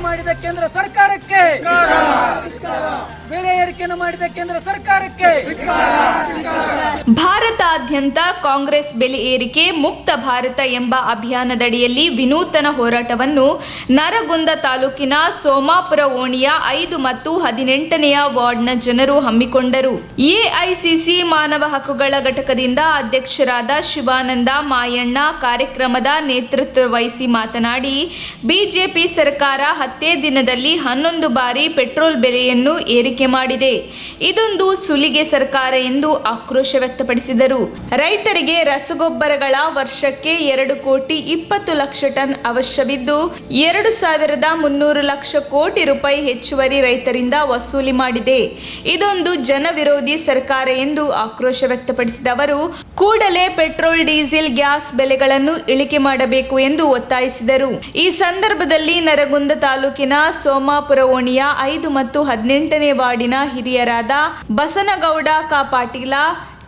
ಮಾಡಿದ ಕೇಂದ್ರ ಸರ್ಕಾರಕ್ಕೆ, ಬೆಲೆ ಏರಿಕೆಯನ್ನು ಮಾಡಿದ ಕೇಂದ್ರ ಸರ್ಕಾರಕ್ಕೆ. ಭಾರತಾದ್ಯಂತ ಕಾಂಗ್ರೆಸ್ ಬೆಲೆ ಏರಿಕೆ ಮುಕ್ತ ಭಾರತ ಎಂಬ ಅಭಿಯಾನದಡಿಯಲ್ಲಿ ವಿನೂತನ ಹೋರಾಟವನ್ನು ನರಗುಂದ ತಾಲೂಕಿನ ಸೋಮಾಪುರ ಓಣಿಯ 5 ಮತ್ತು 18ನೇ ವಾರ್ಡ್ನ ಜನರು ಹಮ್ಮಿಕೊಂಡರು. ಎಐಸಿಸಿ ಮಾನವ ಹಕ್ಕುಗಳ ಘಟಕದಿಂದ ಅಧ್ಯಕ್ಷರಾದ ಶಿವಾನಂದ ಮಾಯಣ್ಣ ಕಾರ್ಯಕ್ರಮದ ನೇತೃತ್ವ ವಹಿಸಿ ಮಾತನಾಡಿ, ಬಿಜೆಪಿ ಸರ್ಕಾರ 10 ದಿನದಲ್ಲಿ 11 ಬಾರಿ ಪೆಟ್ರೋಲ್ ಬೆಲೆಯನ್ನು ಏರಿಕೆ ಮಾಡಿದೆ. ಇದೊಂದು ಸುಲಿಗೆ ಸರ್ಕಾರ ಎಂದು ಆಕ್ರೋಶ ವ್ಯಕ್ತಪಡಿಸಿದರು. ರೈತರಿಗೆ ರಸಗೊಬ್ಬರಗಳ ವರ್ಷಕ್ಕೆ 2,20 ಲಕ್ಷ ಟನ್ ಅವಶ್ಯವಿದ್ದು 2,300 ಲಕ್ಷ ಕೋಟಿ ರೂಪಾಯಿ ಹೆಚ್ಚುವರಿ ರೈತರಿಂದ ವಸೂಲಿ ಮಾಡಿದೆ. ಇದೊಂದು ಜನ ವಿರೋಧಿ ಸರ್ಕಾರ ಎಂದು ಆಕ್ರೋಶ ವ್ಯಕ್ತಪಡಿಸಿದ ಅವರು, ಕೂಡಲೇ ಪೆಟ್ರೋಲ್, ಡೀಸೆಲ್, ಗ್ಯಾಸ್ ಬೆಲೆಗಳನ್ನು ಇಳಿಕೆ ಮಾಡಬೇಕು ಎಂದು ಒತ್ತಾಯಿಸಿದರು. ಈ ಸಂದರ್ಭದಲ್ಲಿ ನರಗುಂದ ತಾಲೂಕಿನ ಸೋಮಾಪುರ ಓಣಿಯ 5 ಮತ್ತು 18ನೇ ವಾರ್ಡಿನ ಹಿರಿಯರಾದ ಬಸನಗೌಡ ಕ ಪಾಟೀಲ,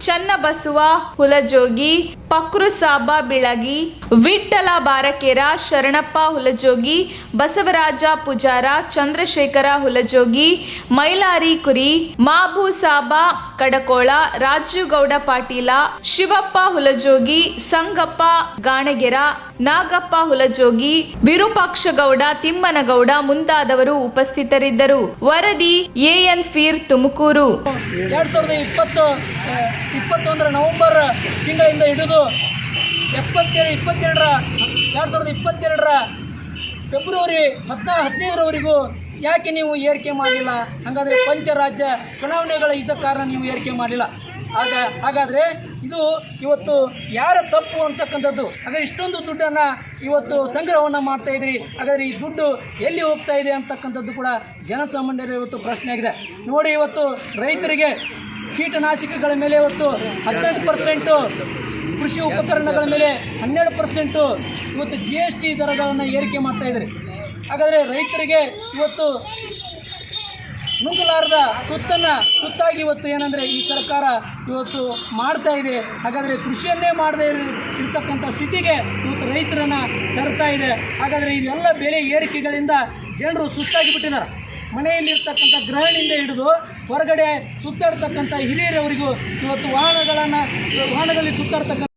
ಚನ್ನಬಸವ ಹುಲಜೋಗಿ, ಪಕ್ರುಸಾಬ ಬಿಳಗಿ, ವಿಠ್ಠಲ ಬಾರಕೇರ, ಶರಣಪ್ಪ ಹುಲಜೋಗಿ, ಬಸವರಾಜ ಪೂಜಾರ, ಚಂದ್ರಶೇಖರ ಹುಲಜೋಗಿ, ಮೈಲಾರಿ ಕುರಿ, ಮಾಬೂಸಾಬ ಕಡಕೋಳ, ರಾಜುಗೌಡ ಪಾಟೀಲ, ಶಿವಪ್ಪ ಹುಲಜೋಗಿ, ಸಂಗಪ್ಪ ಗಾಣಗೆರ, ನಾಗಪ್ಪ ಹುಲಜೋಗಿ, ವಿರೂಪಾಕ್ಷಗೌಡ, ತಿಮ್ಮನಗೌಡ ಮುಂತಾದವರು ಉಪಸ್ಥಿತರಿದ್ದರು. ವರದಿ ಎಎನ್ ಫೀರ್, ತುಮಕೂರು. 2021 ನವೆಂಬರ್ ತಿಂಗಳಿಂದ ಹಿಡಿದು 2022ರ ಫೆಬ್ರವರಿ 15ರವರೆಗೂ ಯಾಕೆ ನೀವು ಏರಿಕೆ ಮಾಡಲಿಲ್ಲ? ಹಾಗಾದರೆ ಪಂಚರಾಜ್ಯ ಚುನಾವಣೆಗಳ ಇದ್ದ ಕಾರಣ ನೀವು ಏರಿಕೆ ಮಾಡಲಿಲ್ಲ. ಹಾಗಾದರೆ ಇದು ಇವತ್ತು ಯಾರ ತಪ್ಪು ಅಂತಕ್ಕಂಥದ್ದು. ಹಾಗಾದರೆ ಇಷ್ಟೊಂದು ದುಡ್ಡನ್ನು ಇವತ್ತು ಸಂಗ್ರಹವನ್ನು ಮಾಡ್ತಾ ಇದ್ರಿ, ಹಾಗಾದರೆ ಈ ದುಡ್ಡು ಎಲ್ಲಿ ಹೋಗ್ತಾ ಇದೆ ಅಂತಕ್ಕಂಥದ್ದು ಕೂಡ ಜನಸಾಮಾನ್ಯರ ಇವತ್ತು ಪ್ರಶ್ನೆ ಆಗಿದೆ. ನೋಡಿ, ಇವತ್ತು ರೈತರಿಗೆ ಕೀಟನಾಶಕಗಳ ಮೇಲೆ ಇವತ್ತು 18%, ಕೃಷಿ ಉಪಕರಣಗಳ ಮೇಲೆ 12%, ಇವತ್ತು GST ದರಗಳನ್ನು ಏರಿಕೆ ಮಾಡ್ತಾ ಇದ್ದಾರೆ. ಹಾಗಾದರೆ ರೈತರಿಗೆ ಇವತ್ತು ನುಗ್ಗಲಾರದ ತುತ್ತಾಗಿ ಇವತ್ತು ಏನಂದರೆ ಈ ಸರ್ಕಾರ ಇವತ್ತು ಮಾಡ್ತಾ ಇದೆ. ಹಾಗಾದರೆ ಕೃಷಿಯನ್ನೇ ಮಾಡದೇ ಇರ್ತಕ್ಕಂಥ ಸ್ಥಿತಿಗೆ ಇವತ್ತು ರೈತರನ್ನು ತರ್ತಾ ಇದೆ. ಹಾಗಾದರೆ ಇದೆಲ್ಲ ಬೆಲೆ ಏರಿಕೆಗಳಿಂದ ಜನರು ಸುಸ್ತಾಗಿ ಬಿಟ್ಟಿದ್ದಾರೆ. ಮನೆಯಲ್ಲಿರ್ತಕ್ಕಂಥ ಗೃಹಿಣಿಯಿಂದ ಹಿಡಿದು ಹೊರಗಡೆ ಸುತ್ತಾಡ್ತಕ್ಕಂಥ ಹಿರಿಯರವರಿಗೂ ಇವತ್ತು ವಾಹನಗಳಲ್ಲಿ ಸುತ್ತಾಡ್ತಕ್ಕಂಥ